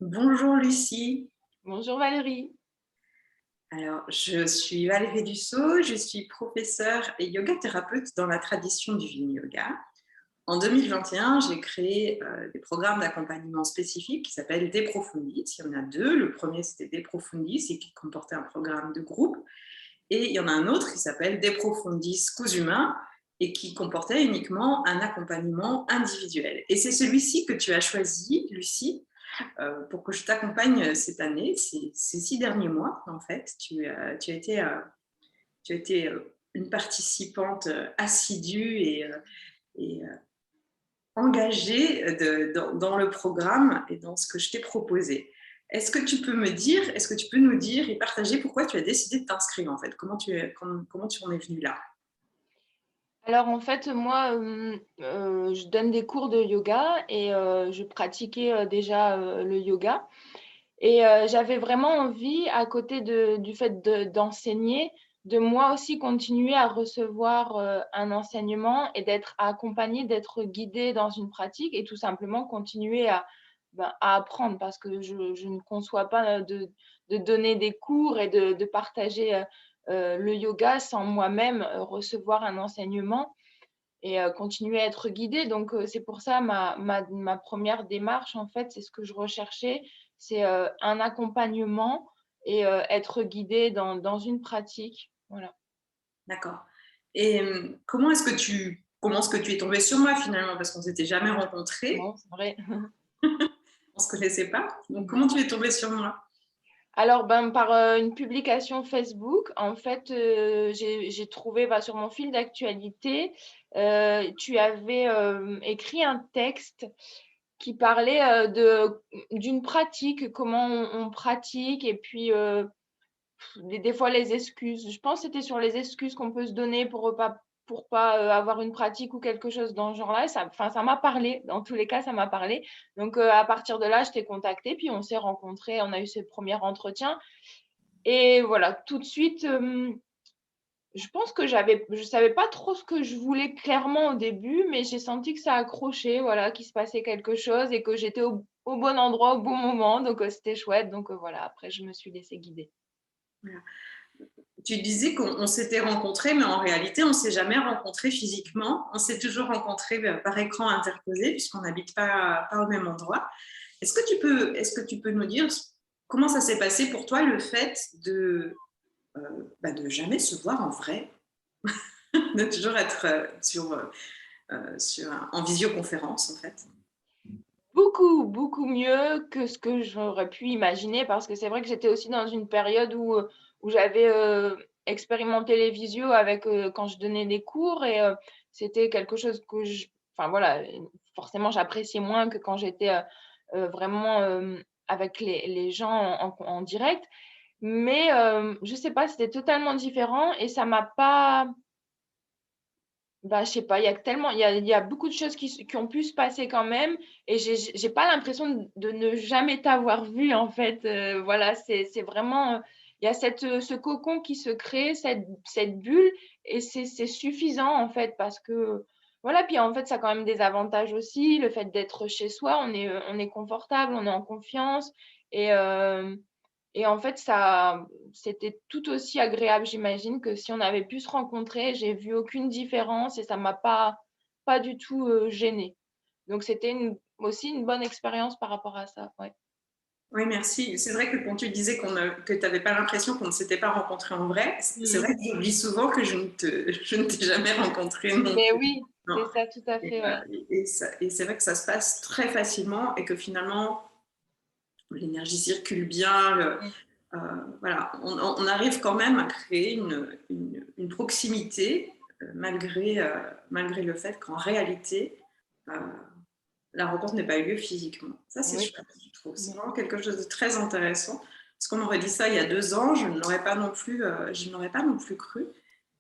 Bonjour Lucie. Bonjour Valérie. Alors, je suis Valérie Dussault, je suis professeure et yoga thérapeute dans la tradition du Yin Yoga. En 2021, j'ai créé des programmes d'accompagnement spécifiques qui s'appellent De Profundis. Il y en a deux. Le premier, c'était De Profundis et qui comportait un programme de groupe. Et il y en a un autre qui s'appelle De Profundis Cosuma et qui comportait uniquement un accompagnement individuel. Et c'est celui-ci que tu as choisi, Lucie, pour que je t'accompagne cette année, ces 6 derniers mois, en fait. Tu as été une participante assidue et engagée dans le programme et dans ce que je t'ai proposé. Est-ce que tu peux nous dire et partager pourquoi tu as décidé de t'inscrire, en fait? Comment tu en es venue là? Alors en fait, moi, je donne des cours de yoga et je pratiquais déjà le yoga. Et j'avais vraiment envie, à côté du fait d'enseigner, de moi aussi continuer à recevoir un enseignement et d'être accompagnée, d'être guidée dans une pratique et tout simplement continuer à apprendre parce que je ne conçois pas de donner des cours et de partager le yoga sans moi-même recevoir un enseignement et continuer à être guidée. Donc, c'est pour ça ma première démarche, en fait, c'est ce que je recherchais, c'est un accompagnement et être guidée dans une pratique. Voilà. D'accord. Et comment est-ce que tu es tombée sur moi finalement? Parce qu'on ne s'était jamais rencontrés, Non, c'est vrai. on ne se connaissait pas. Donc, comment tu es tombée sur moi? Alors, ben, par une publication Facebook, en fait, j'ai trouvé sur mon fil d'actualité, tu avais écrit un texte qui parlait d'une pratique, comment on pratique, et puis des fois les excuses. Je pense que c'était sur les excuses qu'on peut se donner pour pas avoir une pratique ou quelque chose dans ce genre-là. Enfin, ça m'a parlé. Dans tous les cas, ça m'a parlé. Donc, à partir de là, je t'ai contacté, puis on s'est rencontrés, on a eu ce premier entretien. Et voilà, tout de suite, je pense que je savais pas trop ce que je voulais clairement au début, mais j'ai senti que ça accrochait, voilà, qu'il se passait quelque chose et que j'étais au bon endroit au bon moment. Donc, c'était chouette. Donc, voilà, après, je me suis laissée guider. Voilà. Tu disais qu'on s'était rencontrés, mais en réalité, on ne s'est jamais rencontrés physiquement. On s'est toujours rencontrés par écran interposé, puisqu'on n'habite pas au même endroit. Est-ce que tu peux nous dire comment ça s'est passé pour toi, le fait de jamais se voir en vrai, de toujours être en visioconférence, en fait? Beaucoup, beaucoup mieux que ce que j'aurais pu imaginer parce que c'est vrai que j'étais aussi dans une période où j'avais, expérimenté les visios avec, quand je donnais des cours et c'était quelque chose que enfin voilà, forcément j'appréciais moins que quand j'étais, vraiment, avec les gens en direct. Mais je sais pas, c'était totalement différent et ça m'a pas. Je sais pas, il y a beaucoup de choses qui ont pu se passer quand même et j'ai pas l'impression de ne jamais t'avoir vu en fait, voilà, c'est vraiment, il y a ce cocon qui se crée, cette bulle et c'est suffisant en fait parce que voilà, puis en fait, ça a quand même des avantages aussi, le fait d'être chez soi, on est confortable, on est en confiance et hem et en fait, c'était tout aussi agréable, j'imagine, que si on avait pu se rencontrer. J'ai vu aucune différence et ça m'a pas du tout, gênée. Donc c'était aussi une bonne expérience par rapport à ça, ouais. Oui, merci. C'est vrai que quand tu disais que tu n'avais pas l'impression qu'on ne s'était pas rencontrés en vrai, c'est Mmh. vrai que j'oublie souvent que je ne t'ai jamais rencontré non Mais plus. oui, Non. c'est ça, tout à Et, fait, ouais. et c'est vrai que ça se passe très facilement et que finalement, l'énergie circule bien. Mmh. Euh, voilà, on arrive quand même à créer une proximité malgré le fait qu'en réalité, euh, la rencontre n'ait pas eu lieu physiquement. Ça, c'est Oui, chouette, je trouve. C'est oui. vraiment quelque chose de très intéressant. Parce qu'on m'aurait dit ça il y a 2 ans, je ne l'aurais pas non plus cru.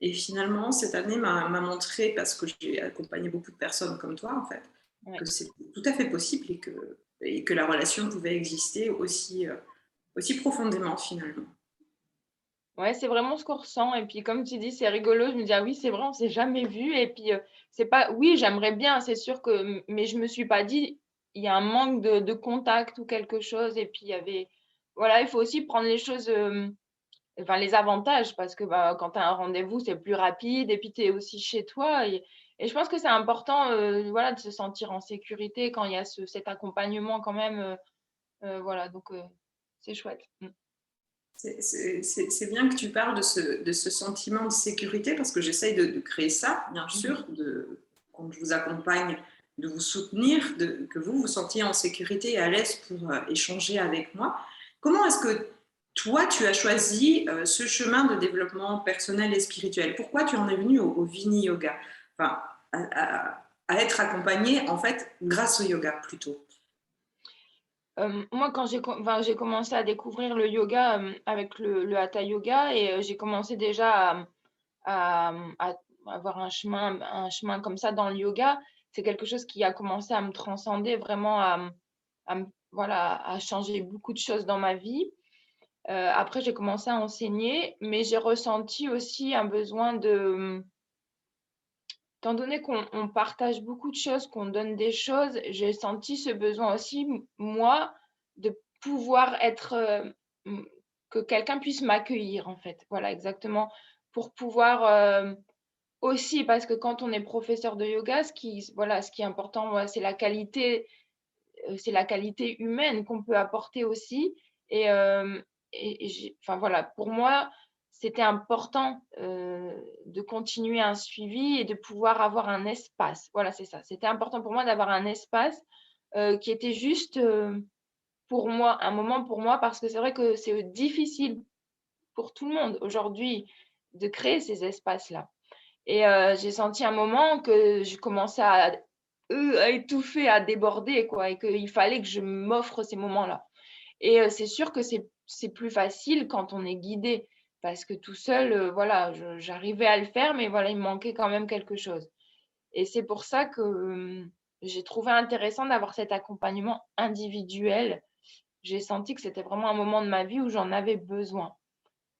Et finalement, cette année m'a montré, parce que j'ai accompagné beaucoup de personnes comme toi, en fait, Ouais. que c'est tout à fait possible et que la relation pouvait exister aussi profondément, finalement. Ouais, c'est vraiment ce qu'on ressent et puis comme tu dis, c'est rigolo, je me dis: «Ah oui, c'est vrai, on s'est jamais vu et puis, c'est pas oui, j'aimerais bien, c'est sûr que mais je me suis pas dit il y a un manque de contact ou quelque chose et puis il y avait voilà, il faut aussi prendre les choses, enfin les avantages parce que, bah, quand tu as un rendez-vous, c'est plus rapide et puis tu es aussi chez toi et je pense que c'est important, voilà, de se sentir en sécurité quand il y a cet accompagnement quand même, voilà donc c'est chouette. Mmh. C'est bien que tu parles de ce sentiment de sécurité parce que j'essaye de créer ça, bien Mmh. sûr, quand je vous accompagne, de vous soutenir, que vous vous sentiez en sécurité et à l'aise pour échanger avec moi. Comment est-ce que toi, tu as choisi ce chemin de développement personnel et spirituel? Pourquoi tu en es venu au Vini Yoga? Enfin, à être accompagné, en fait, grâce au yoga plutôt. Moi, quand j'ai commencé à découvrir le yoga, avec le hatha yoga et j'ai commencé déjà à avoir un chemin comme ça dans le yoga. C'est quelque chose qui a commencé à me transcender vraiment, à me voilà, à changer beaucoup de choses dans ma vie. Après j'ai commencé à enseigner, mais j'ai ressenti aussi un besoin étant donné qu'on partage beaucoup de choses, qu'on donne des choses, j'ai senti ce besoin aussi, moi, de pouvoir être, que quelqu'un puisse m'accueillir, en fait. Voilà, exactement. Pour pouvoir, aussi, parce que quand on est professeur de yoga, ce qui est important, moi, c'est la qualité humaine qu'on peut apporter aussi et enfin voilà, pour moi, c'était important, de continuer un suivi et de pouvoir avoir un espace. Voilà, c'est ça. C'était important pour moi d'avoir un espace, qui était juste, pour moi, un moment pour moi parce que c'est vrai que c'est difficile pour tout le monde aujourd'hui de créer ces espaces-là et j'ai senti un moment que je commençais à étouffer, à déborder quoi et qu'il fallait que je m'offre ces moments-là et c'est sûr que c'est plus facile quand on est guidé parce que tout seul, voilà, j'arrivais à le faire mais voilà, il me manquait quand même quelque chose et c'est pour ça que, j'ai trouvé intéressant d'avoir cet accompagnement individuel. J'ai senti que c'était vraiment un moment de ma vie où j'en avais besoin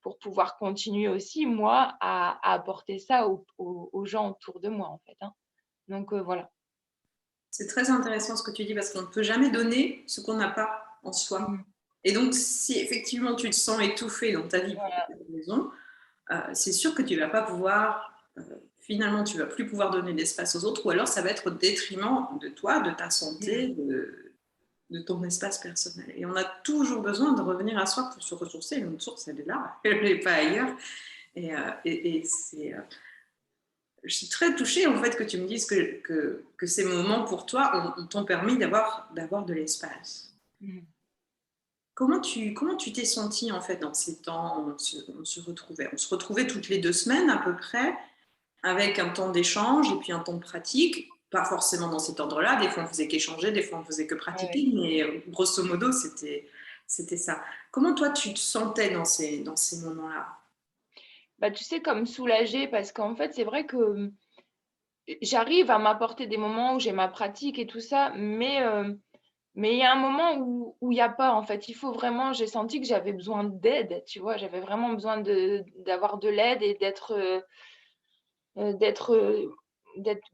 pour pouvoir continuer aussi, moi, à apporter ça aux gens autour de moi, en fait, hein. Donc voilà. C'est très intéressant ce que tu dis parce qu'on ne peut jamais donner ce qu'on n'a pas en soi. Mmh. Et donc, si effectivement tu te sens étouffé dans ta vie pour Voilà, des raisons, c'est sûr que tu ne vas pas pouvoir, finalement, tu ne vas plus pouvoir donner d'espace aux autres ou alors ça va être au détriment de toi, de ta santé, mmh, de ton espace personnel. Et on a toujours besoin de revenir à soi pour se ressourcer. Une source, elle est là, elle n'est pas ailleurs. Et c'est, je suis très touchée en fait que tu me dises que ces moments pour toi t'ont permis d'avoir de l'espace. mmh. Comment tu t'es sentie en fait dans ces temps où on se retrouvait? On se retrouvait toutes les 2 semaines à peu près, avec un temps d'échange et puis un temps de pratique. Pas forcément dans cet ordre-là. Des fois on faisait qu'échanger, des fois on faisait que Ah ouais. pratiquer, mais grosso modo c'était ça. Comment toi tu te sentais dans ces moments-là? Bah, tu sais, comme soulagée parce qu'en fait, c'est vrai que, j'arrive à m'apporter des moments où j'ai ma pratique et tout ça, mais il y a un moment où il y a pas, en fait. Il faut vraiment j'ai senti que j'avais besoin d'aide, tu vois? J'avais vraiment besoin d'avoir de l'aide et d'être, d'être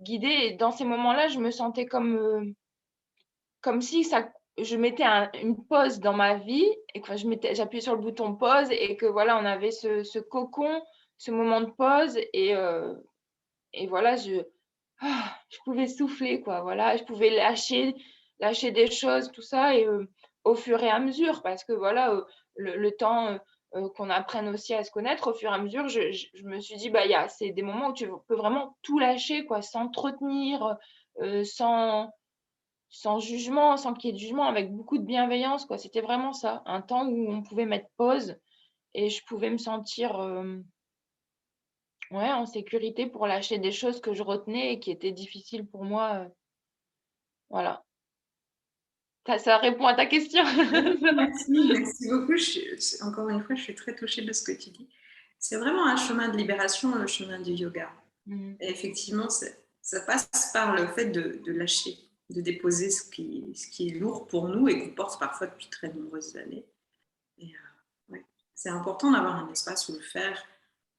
guidée et dans ces moments-là, je me sentais comme si je mettais une pause dans ma vie et que j'appuyais sur le bouton pause et que voilà, on avait ce cocon, ce moment de pause et voilà, je pouvais souffler quoi, voilà, je pouvais lâcher des choses, tout ça et au fur et à mesure parce que voilà, le temps, qu'on apprenne aussi à se connaître, au fur et à mesure, je me suis dit: «Bah, c'est des moments où tu peux vraiment tout lâcher quoi, sans te retenir, sans jugement, sans qu'il y ait de jugement, avec beaucoup de bienveillance, quoi. C'était vraiment ça, un temps où on pouvait mettre pause et je pouvais me sentir, ouais, en sécurité pour lâcher des choses que je retenais et qui étaient difficiles pour moi, voilà. Ça répond à ta question? Oui, merci, merci beaucoup. Encore une fois, je suis très touchée de ce que tu dis. C'est vraiment un chemin de libération, le chemin du yoga. Mmh. Et effectivement, ça passe par le fait de lâcher, de déposer ce qui est lourd pour nous et qu'on porte parfois depuis très nombreuses années. Et ouais, c'est important d'avoir un espace où le faire.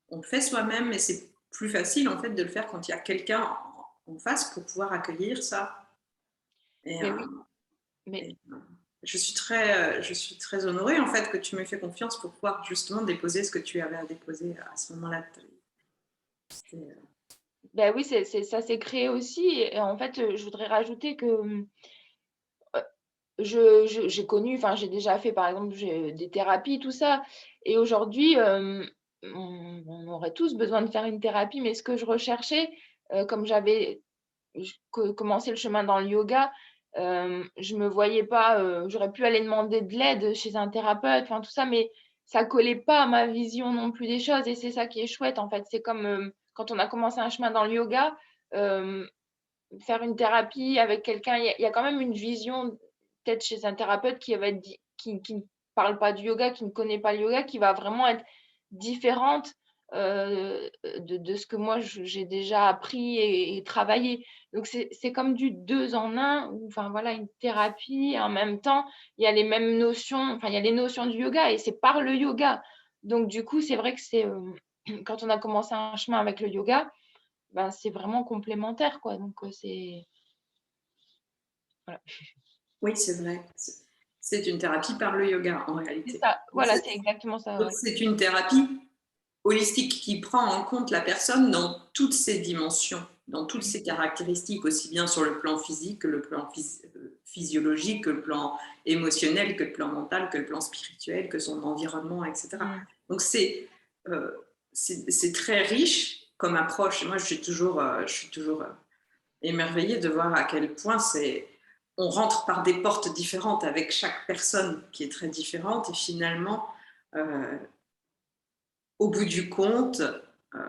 On le fait soi-même, mais c'est plus facile en fait de le faire quand il y a quelqu'un en face pour pouvoir accueillir ça. Et Mais oui. Mais Je suis très honorée en fait que tu m'aies fait confiance pour pouvoir justement déposer ce que tu avais à déposer à ce moment-là. ben oui, ça s'est créé aussi. Et en fait, je voudrais rajouter que j'ai connu, enfin, j'ai déjà fait, par exemple, des thérapies, tout ça. Et aujourd'hui, on aurait tous besoin de faire une thérapie, mais ce que je recherchais, comme j'avais commencé le chemin dans le yoga, je me voyais pas, j'aurais pu aller demander de l'aide chez un thérapeute, enfin, tout ça, mais ça collait pas à ma vision non plus des choses. Et c'est ça qui est chouette, en fait. C'est comme quand on a commencé un chemin dans le yoga, euh, faire une thérapie avec quelqu'un, il y a quand même une vision, peut-être chez un thérapeute qui va être qui ne parle pas du yoga, qui ne connaît pas le yoga, qui va vraiment être différente de ce que moi j'ai déjà appris et travaillé. Donc c'est comme du deux en un, ou enfin voilà, une thérapie, et en même temps, il y a les mêmes notions, enfin il y a les notions du yoga et c'est par le yoga. Donc du coup, c'est vrai que c'est quand on a commencé un chemin avec le yoga, ben, c'est vraiment complémentaire, quoi. Donc, voilà. Oui, c'est vrai. C'est une thérapie par le yoga en C'est réalité. ça. Voilà, c'est exactement ça. Donc Ouais. c'est une thérapie holistique qui prend en compte la personne dans toutes ses dimensions, dans toutes ses caractéristiques, aussi bien sur le plan physique que le plan physiologique, que le plan émotionnel, que le plan mental, que le plan spirituel, que son environnement, etc. Mm. Donc euh, c'est très riche comme approche. Et moi, je suis toujours émerveillée de voir à quel point on rentre par des portes différentes avec chaque personne qui est très différente et finalement, euh, au bout du compte, euh,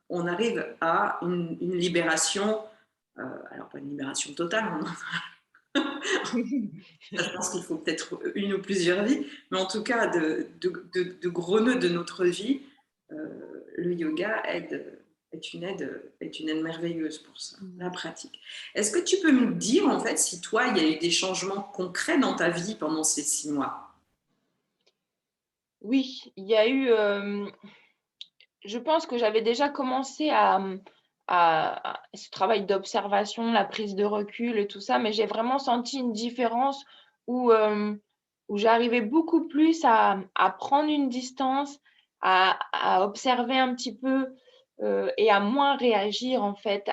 on arrive à une libération, alors pas une libération totale, je pense qu'il faut peut-être une ou plusieurs vies, mais en tout cas de gros nœuds de notre vie, le yoga est une aide merveilleuse pour ça, la pratique. Est-ce que tu peux me dire en fait si toi il y a eu des changements concrets dans ta vie pendant ces 6 mois? Oui, il y a eu. Je pense que j'avais déjà commencé à ce travail d'observation, la prise de recul et tout ça, mais j'ai vraiment senti une différence où, où j'arrivais beaucoup plus à prendre une distance, à observer un petit peu et à moins réagir en fait,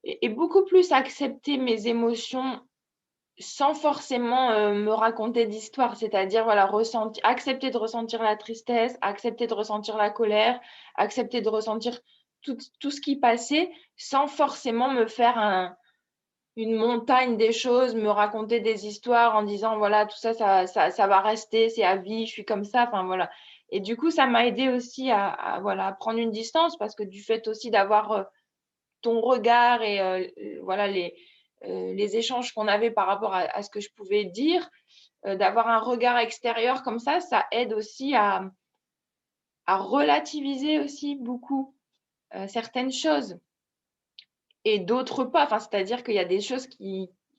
et beaucoup plus accepter mes émotions sans forcément me raconter d'histoire, c'est-à-dire voilà, accepter de ressentir la tristesse, accepter de ressentir la colère, accepter de ressentir tout ce qui passait sans forcément me faire une montagne des choses, me raconter des histoires en disant voilà, tout ça, ça va rester, c'est à vie, je suis comme ça, enfin voilà. Et du coup, ça m'a aidé aussi voilà, à prendre une distance parce que du fait aussi d'avoir ton regard et voilà les échanges qu'on avait par rapport à ce que je pouvais dire, d'avoir un regard extérieur comme ça aide aussi à relativiser aussi beaucoup certaines choses et d'autres pas. Enfin, c'est-à-dire qu'il y a des choses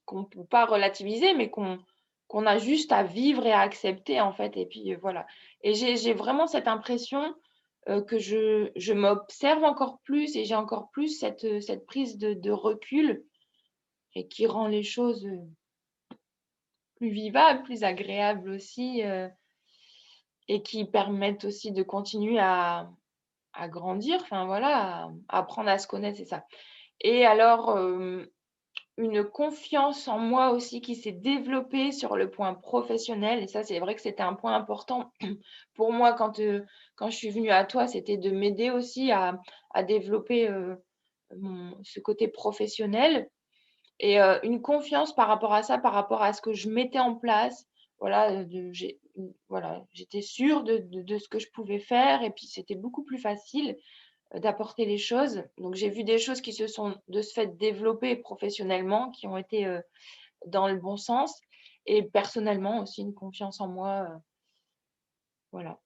qu'on ne peut pas relativiser, mais qu'on a juste à vivre et à accepter, en fait. Et puis, voilà. Et j'ai vraiment cette impression que je m'observe encore plus et j'ai encore plus cette prise de recul et qui rend les choses plus vivables, plus agréables aussi et qui permettent aussi de continuer à grandir, enfin voilà, à apprendre à se connaître, c'est ça. Et alors, une confiance en moi aussi qui s'est développée sur le point professionnel. Et ça, c'est vrai que c'était un point important pour moi quand je suis venue à toi, c'était de m'aider aussi à développer ce côté professionnel et une confiance par rapport à ça, par rapport à ce que je mettais en place. Voilà, voilà, j'étais sûre de ce que je pouvais faire et puis c'était beaucoup plus facile d'apporter les choses. Donc, j'ai vu des choses qui se sont de ce fait développées professionnellement, qui ont été dans le bon sens. Et personnellement aussi, une confiance en moi. Voilà.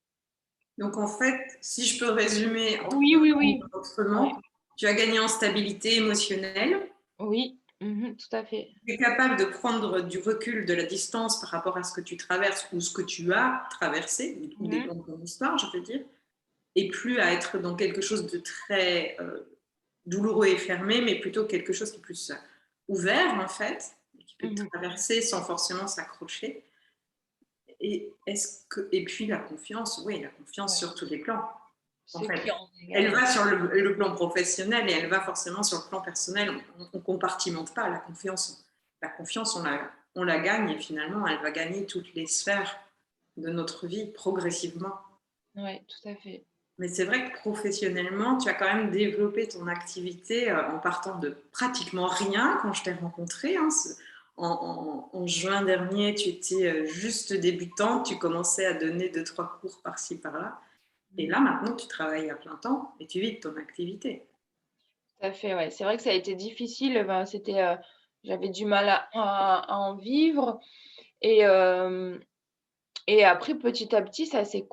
Donc en fait, si je peux résumer Oui, oui, oui. Ouais. autrement, tu as gagné en stabilité émotionnelle, Oui, tout à fait. tu es capable de prendre du recul, de la distance par rapport à ce que tu traverses ou ce que tu as traversé, ou des Mhm. de ton histoire, je veux dire, et plus à être dans quelque chose de très douloureux et fermé, mais plutôt quelque chose qui est plus ouvert en fait. qui peut te traverser sans forcément s'accrocher. Et puis la confiance, oui, la confiance sur tous les plans. En Ce fait, qui en elle dégage. va sur le plan professionnel et elle va forcément sur le plan personnel. On ne compartimente pas la confiance. La confiance, on la gagne et finalement, elle va gagner toutes les sphères de notre vie progressivement. Oui, tout à fait. Mais c'est vrai que professionnellement, tu as quand même développé ton activité en partant de pratiquement rien quand je t'ai rencontré. Hein. En juin dernier, tu étais juste débutante, tu commençais à donner 2-3 cours par-ci, par-là. Et là, maintenant, tu travailles à plein temps et tu vis de ton activité. Tout à fait, ouais. C'est vrai que ça a été difficile. Ben, j'avais du mal à en vivre. Et, et après, petit à petit, ça s'est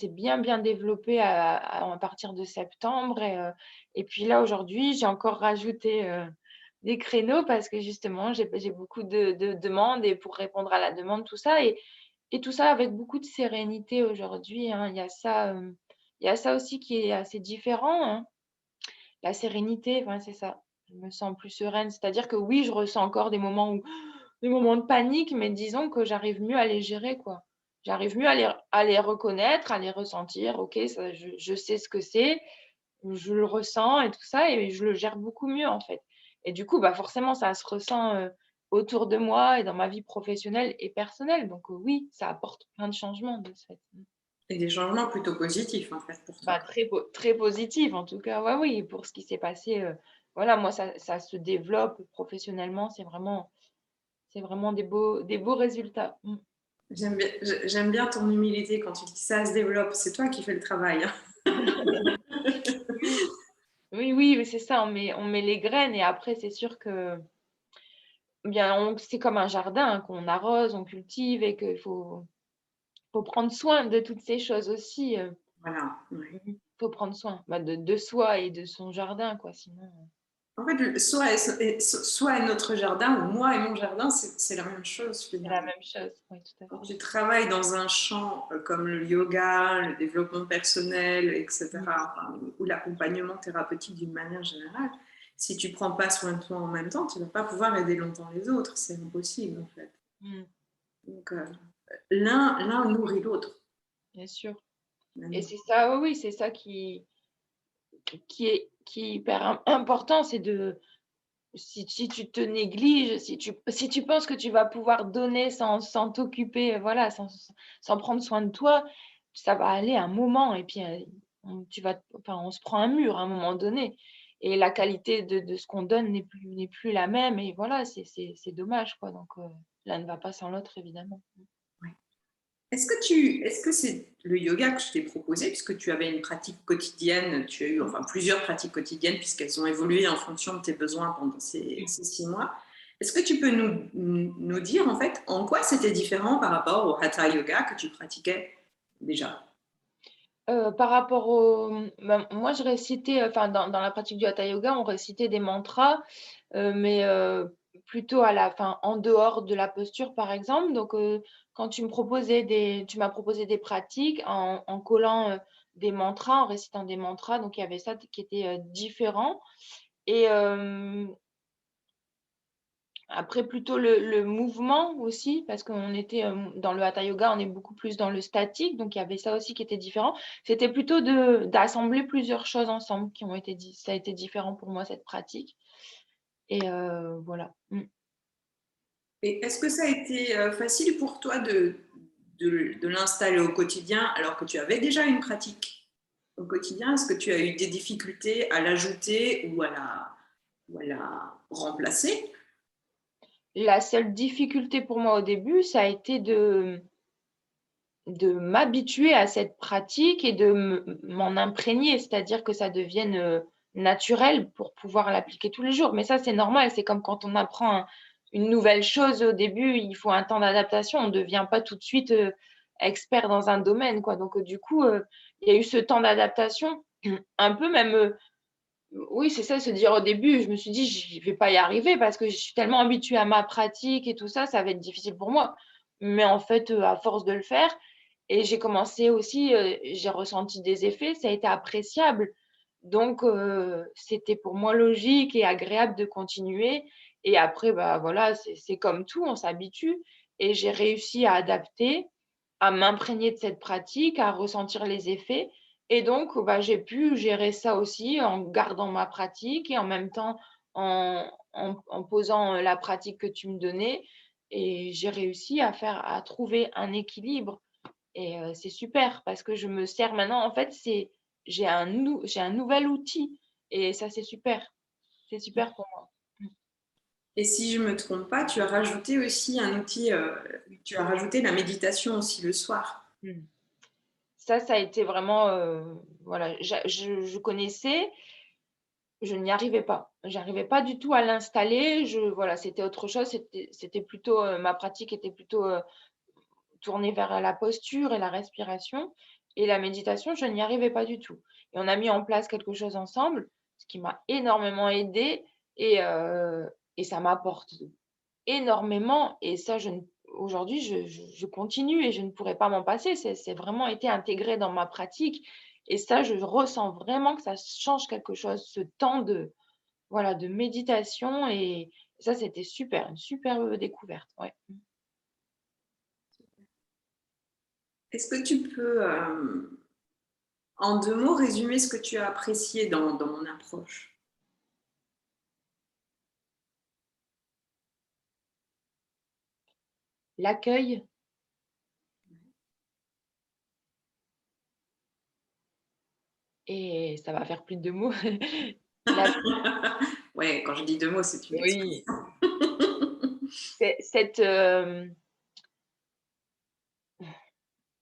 bien développé à partir de septembre. Et puis là, aujourd'hui, j'ai encore rajouté des créneaux parce que justement, j'ai beaucoup de demandes et pour répondre à la demande, tout ça. Et tout ça avec beaucoup de sérénité aujourd'hui, hein. Il y a ça aussi qui est assez différent, hein. La sérénité, enfin, c'est ça. Je me sens plus sereine. C'est-à-dire que oui, je ressens encore des moments de panique, mais disons que j'arrive mieux à les gérer, quoi. J'arrive mieux à les reconnaître, à les ressentir. Ok, ça, je sais ce que c'est, je le ressens et tout ça, et je le gère beaucoup mieux, en fait. Et du coup, bah, forcément, ça se ressent autour de moi et dans ma vie professionnelle et personnelle. Donc, oui, ça apporte plein de changements de ce fait. Et des changements plutôt positifs, en fait, pour toi. Bah, très positive en tout cas, ouais, oui, pour ce qui s'est passé, voilà, moi ça se développe professionnellement, c'est vraiment des beaux résultats. Mmh. J'aime bien ton humilité quand tu dis ça se développe. C'est toi qui fais le travail. Hein. Oui, oui, c'est ça, on met les graines et après c'est sûr que, bien, c'est comme un jardin, hein, qu'on arrose, on cultive et qu'il faut prendre soin de toutes ces choses aussi, Voilà. Ouais. faut prendre soin, bah, de soi et de son jardin quoi, sinon, En fait, soit notre jardin ou moi et mon jardin, c'est la même chose c'est la finalement. même chose. Oui, tout à Quand fait. tu travailles dans un champ comme le yoga, le développement personnel, Mmh. etc., enfin, ou l'accompagnement thérapeutique d'une manière générale, si tu ne prends pas soin de toi en même temps, tu ne vas pas pouvoir aider longtemps les autres. C'est impossible en fait. Mmh. Donc, l'un nourrit l'autre. Bien sûr. Et Même. c'est ça, oui, oui, c'est ça qui est hyper important, c'est de si tu te négliges, si tu penses que tu vas pouvoir donner sans t'occuper, voilà, sans prendre soin de toi, ça va aller un moment et puis, on se prend un mur à un moment donné et la qualité de ce qu'on donne n'est plus la même et voilà, c'est dommage, quoi, donc l'un ne va pas sans l'autre évidemment. Ouais. Est-ce que c'est le yoga que je t'ai proposé, puisque tu avais une pratique quotidienne, tu as eu enfin plusieurs pratiques quotidiennes, puisqu'elles ont évolué en fonction de tes besoins pendant ces 6 mois. Est-ce que tu peux nous dire en fait en quoi c'était différent par rapport au hatha yoga que tu pratiquais déjà? Par rapport au ben, moi je récitais, enfin dans la pratique du hatha yoga, on récitait des mantras, mais plutôt à la fin, en dehors de la posture, par exemple. Donc quand tu m'as proposé des pratiques en collant, des mantras, en récitant des mantras, donc il y avait ça qui était, différent et après plutôt le mouvement aussi, parce qu'on était, dans le hatha yoga, on est beaucoup plus dans le statique, donc il y avait ça aussi qui était différent. C'était plutôt d'assembler plusieurs choses ensemble qui ont été ça a été différent pour moi cette pratique et voilà. Mmh. Et est-ce que ça a été facile pour toi de l'installer au quotidien alors que tu avais déjà une pratique au quotidien? Est-ce que tu as eu des difficultés à l'ajouter ou à la remplacer? La seule difficulté pour moi au début, ça a été de m'habituer à cette pratique et de m'en imprégner, c'est-à-dire que ça devienne, naturel pour pouvoir l'appliquer tous les jours. Mais ça, c'est normal, c'est comme quand on apprend une nouvelle chose au début, il faut un temps d'adaptation. On ne devient pas tout de suite, expert dans un domaine, quoi. Donc, du coup, il y a eu ce temps d'adaptation, un peu même, oui, c'est ça, se dire au début, je me suis dit: «Je vais pas y arriver parce que je suis tellement habituée à ma pratique et tout ça, ça va être difficile pour moi». Mais en fait, à force de le faire et j'ai commencé aussi, j'ai ressenti des effets, ça a été appréciable. Donc, c'était pour moi logique et agréable de continuer. Et après, bah, voilà, c'est comme tout, on s'habitue. Et j'ai réussi à adapter, à m'imprégner de cette pratique, à ressentir les effets. Et donc, bah, j'ai pu gérer ça aussi en gardant ma pratique et en même temps en posant la pratique que tu me donnais. Et j'ai réussi à trouver un équilibre. Et c'est super parce que je me sers maintenant, en fait, j'ai un nouvel outil et ça, c'est super. C'est super pour moi. Et si je ne me trompe pas, tu as rajouté aussi un outil, tu as rajouté la méditation aussi le soir. Mmh. Ça a été vraiment, voilà, je connaissais, je n'y arrivais pas. J'arrivais pas du tout à l'installer. Voilà, c'était autre chose. C'était plutôt, ma pratique était plutôt, tournée vers la posture et la respiration et la méditation, je n'y arrivais pas du tout et on a mis en place quelque chose ensemble, ce qui m'a énormément aidée et ça m'apporte énormément et ça aujourd'hui je continue et je ne pourrais pas m'en passer. C'est vraiment été intégré dans ma pratique et ça, je ressens vraiment que ça change quelque chose, ce temps de, voilà, de méditation et ça, c'était super, une super, découverte, ouais. Est-ce que tu peux, en 2 mots, résumer ce que tu as apprécié dans mon approche? L'accueil et ça va faire plus de 2 mots. La Ouais, quand je dis 2 mots, c'est une Oui, expression.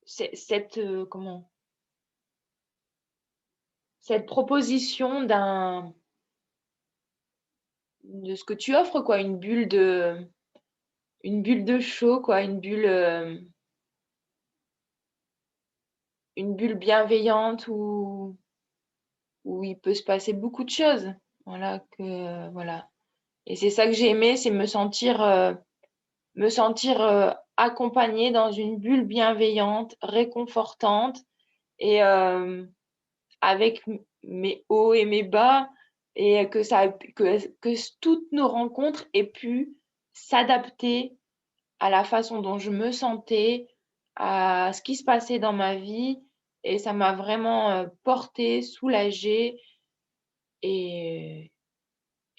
c'est comment? Cette proposition de ce que tu offres quoi, une bulle de chaud quoi, une bulle bienveillante où il peut se passer beaucoup de choses. Voilà et c'est ça que j'ai aimé, c'est me sentir, accompagnée dans une bulle bienveillante, réconfortante et avec mes hauts et mes bas et que toutes nos rencontres aient pu s'adapter à la façon dont je me sentais, à ce qui se passait dans ma vie et ça m'a vraiment, portée, soulagée et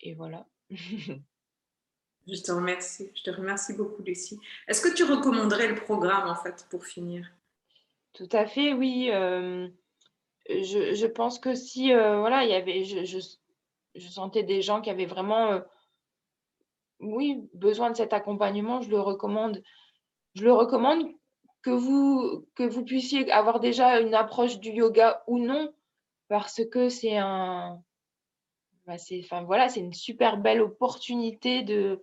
et voilà. Je te remercie beaucoup, Lucie. Est-ce que tu recommanderais le programme, en fait, pour finir? Tout à fait, oui, je pense que si, voilà, il y avait je sentais des gens qui avaient vraiment, oui, besoin de cet accompagnement, je le recommande. Je le recommande que vous puissiez avoir déjà une approche du yoga ou non, parce que enfin voilà, c'est une super belle opportunité de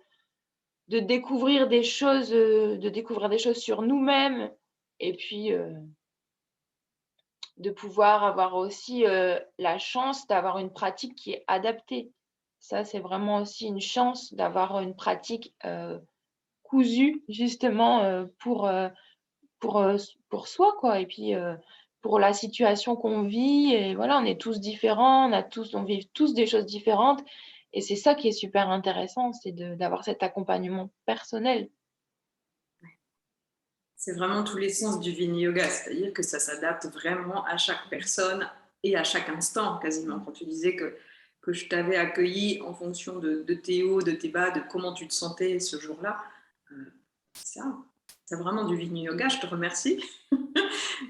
découvrir des choses sur nous-mêmes et puis, de pouvoir avoir aussi, la chance d'avoir une pratique qui est adaptée. Ça, c'est vraiment aussi une chance d'avoir une pratique, cousue justement, pour soi quoi et puis, pour la situation qu'on vit et voilà, on est tous différents, on vit tous des choses différentes et c'est ça qui est super intéressant, c'est d'avoir cet accompagnement personnel. C'est vraiment tout l'essence du Vini Yoga, c'est-à-dire que ça s'adapte vraiment à chaque personne et à chaque instant, quasiment. Quand tu disais que je t'avais accueilli en fonction de tes hauts, de tes bas, de comment tu te sentais ce jour-là, c'est ça. C'est vraiment du Vini Yoga, je te remercie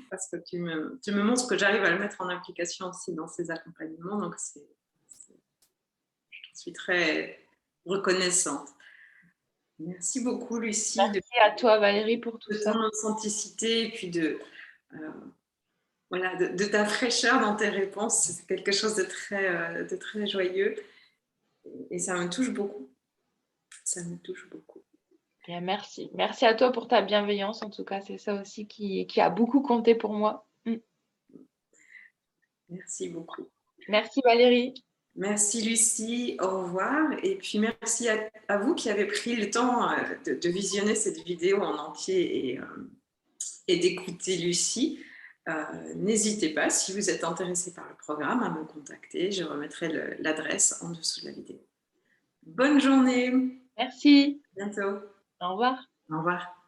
parce que tu me montres que j'arrive à le mettre en application aussi dans ces accompagnements, donc je suis très reconnaissante. Merci beaucoup, Lucie, Merci à toi Valérie pour tout de ça. ton authenticité et puis euh, voilà, de ta fraîcheur dans tes réponses. C'est quelque chose de très joyeux et ça me touche beaucoup. Ça me touche beaucoup. Bien merci. Merci à toi pour ta bienveillance en tout cas, c'est ça aussi qui a beaucoup compté pour moi. Merci beaucoup. Merci Valérie. Merci Lucie, au revoir. Et puis merci à vous qui avez pris le temps de visionner cette vidéo en entier et d'écouter Lucie. N'hésitez pas, si vous êtes intéressé par le programme, à me contacter. Je remettrai l'adresse en dessous de la vidéo. Bonne journée, Merci. à bientôt. Au revoir. Au revoir.